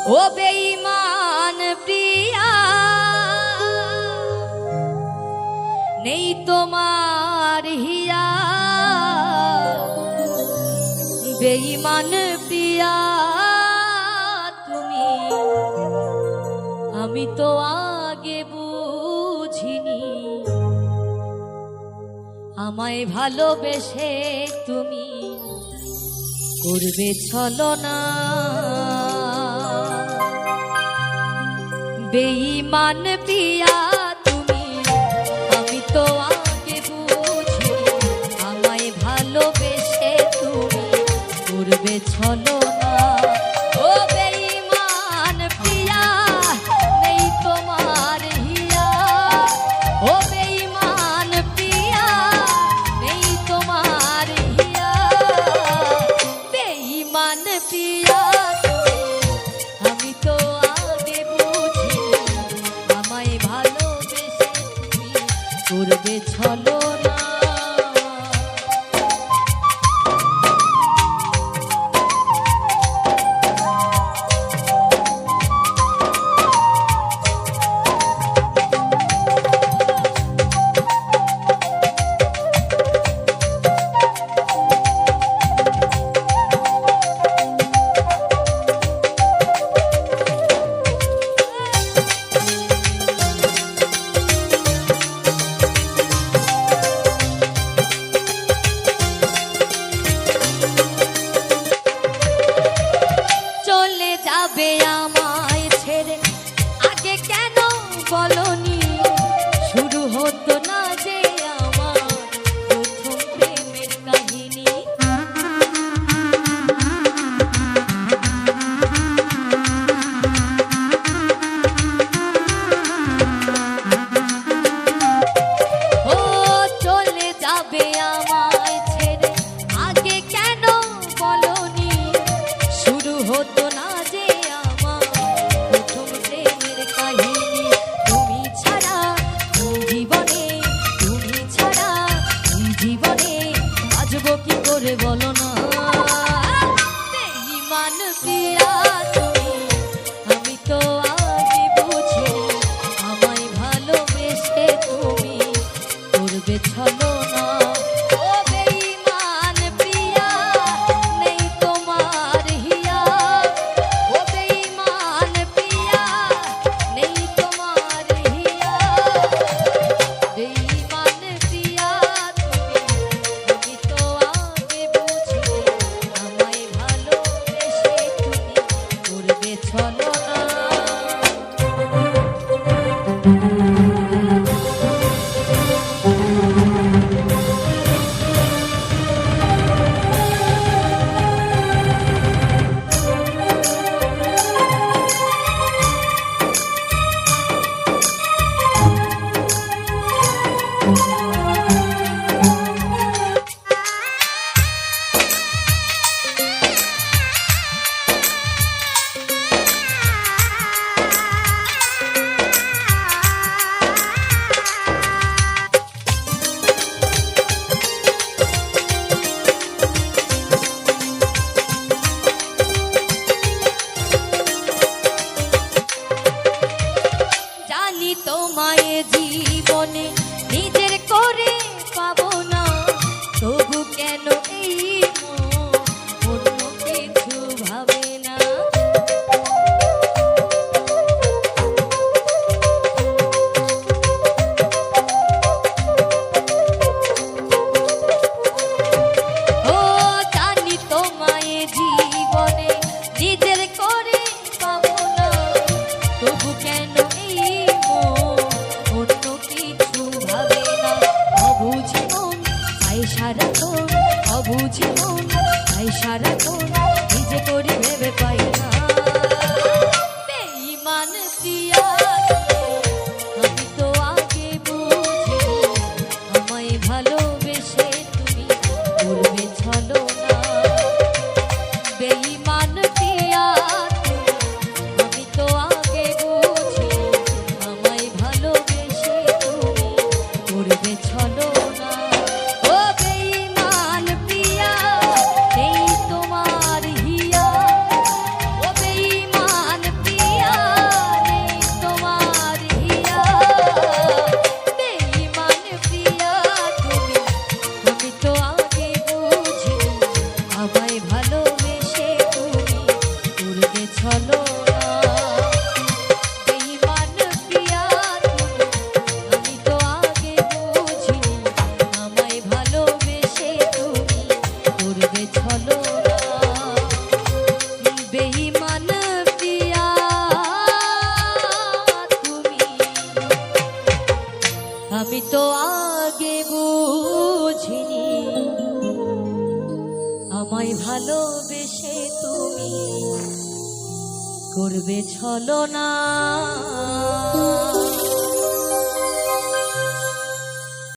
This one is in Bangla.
ও বেঈমান প্রিয়া, নেই তোমার হিয়া। বেঈমান প্রিয়া তুমি, আমি তো আগে বুঝিনি। আমায় ভালোবেসে তুমি করবে ছলনা। বেঈমান প্রিয়া তুমি, আমি তো আগে বুঝি। আমায় ভালোবেসে তুমি করবে ছলনা। ও বেঈমান প্রিয়া, নেই তোমার হিয়া। ও বেঈমান প্রিয়া, নেই তোমার হিয়া। বেঈমান প্রিয়া আমি তো আগে বুঝি। আমায় ভালোবেসে তুমি করবে ছলনা। যাবে আমায় ছেড়ে আগে কেন বলনি? শুরু হতো না যে আমার প্রথম প্রেমের কাহিনী। ও চলে যাবে আমায় ছেড়ে আগে কেন বলনি? শুরু হতো না যে আমার প্রথম প্রেমের কাহিনী। তুমি ছাড়া জীবনে, তুমি ছাড়া জীবনে বাঁচবো কি করে বলো না? বেঈমান প্রিয়া তুমি, আমি তো আগে বুঝি। আমায় ভালোবেসে তুমি করবে ছলনা। ও বেঈমান প্রিয়া, নেই তোমার হিয়া। ও বেঈমান প্রিয়া, নেই তোমার হিয়া। বেঈমান প্রিয়া তুমি, আমি তো আগে বুঝি। আমায় ভালোবেসে তুমি আমায় ভালোবেসে তুমি করবে ছলনা।